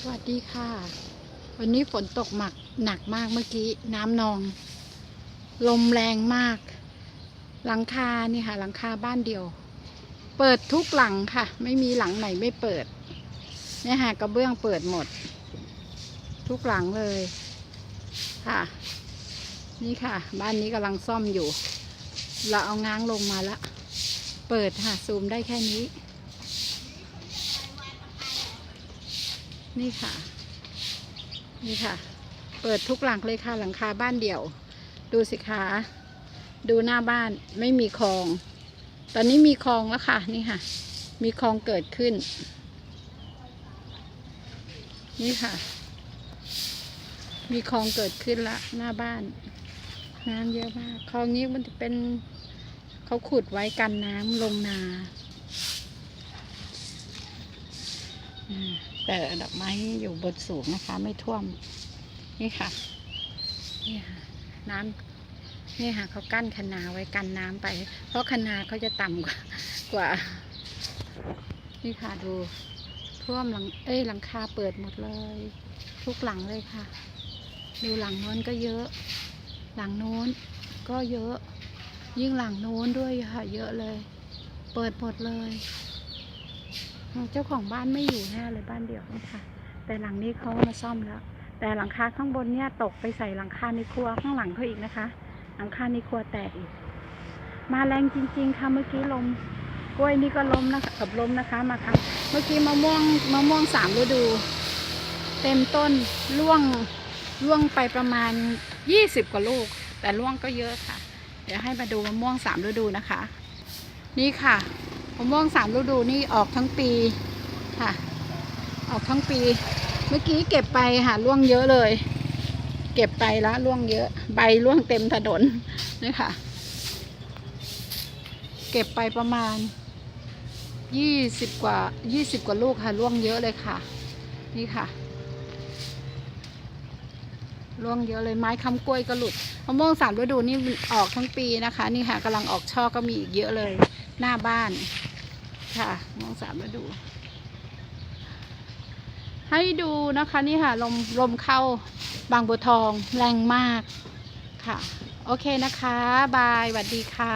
สวัสดีค่ะ วันนี้ฝนตกหนักมากเมื่อกี้น้ำนองลมแรงมาก หลังคานี่ค่ะหลังคาบ้านเดียวเปิดทุกหลังค่ะไม่มีหลังไหนไม่เปิดเนี่ยค่ะกระเบื้องเปิดหมดทุกหลังเลยค่ะนี่ค่ะบ้านนี้กำลังซ่อมอยู่เราเอาง้างลงมาแล้วเปิดค่ะซูมได้แค่นี้นี่ค่ะนี่ค่ะเปิดทุกหลังเลยค่ะหลังคาบ้านเดี่ยวดูสิคะดูหน้าบ้านไม่มีคลองตอนนี้มีคลองแล้วค่ะนี่ค่ะมีคลองเกิดขึ้นนี่ค่ะมีคลองเกิดขึ้นละหน้าบ้านน้ำเยอะมากคลองนี้มันจะเป็นเขาขุดไว้กันน้ำลงนาแต่ดอกไม้อยู่บนสูงนะคะไม่ท่วมนี่ค่ะนี่ค่ะน้ำนี่ค่ะเขากั้นคะนาไว้กันน้ำไปเพราะคะนาเขาจะต่ำกว่านี่ค่ะดูท่วมหลังคาเปิดหมดเลยทุกหลังเลยค่ะดูหลังโน้นก็เยอะหลังโน้นก็เยอะยิ่งหลังโน้นด้วยค่ะเยอะเลยเปิดหมดเลยเจ้าของบ้านไม่อยู่แน่เลยบ้านเดี่ยวนี่ค่ะแต่หลังนี้เขามาซ่อมแล้วแต่หลังคาข้างบนเนี่ยตกไปใส่หลังคาในครัวข้างหลังเขาอีกนะคะหลังคาในครัวแตกอีกมาแรงจริงๆค่ะเมื่อกี้ลมกล้วยนี่ก็ล้มนะคะกับล้มนะคะมาค่ะเมื่อกี้มะม่วง3 ฤดูเต็มต้นร่วงไปประมาณ20 กว่าลูกแต่ร่วงก็เยอะค่ะเดี๋ยวให้มาดูมะม่วง3 ฤดูนะคะนี่ค่ะมะม่วง3 ฤดูนี่ออกทั้งปีค่ะออกทั้งปีเมื่อกี้เก็บไปค่ะร่วงเยอะเลยเก็บไปแล้วร่วงเยอะใบร่วงเต็มถนนนี่ค่ะเก็บไปประมาณ20 กว่าลูกค่ะร่วงเยอะเลยค่ะนี่ค่ะร่วงเยอะเลยไม้ค้ำกล้วยก็หลุดมะม่วง3 ฤดูนี่ออกทั้งปีนะคะนี่ค่ะกำลังออกช่อก็มีอีกเยอะเลยหน้าบ้านค่ะมะม่วง3 ฤดูให้ดูนะคะนี่ค่ะลมเข้าบางบัวทองแรงมากค่ะโอเคนะคะบายสวัสดีค่ะ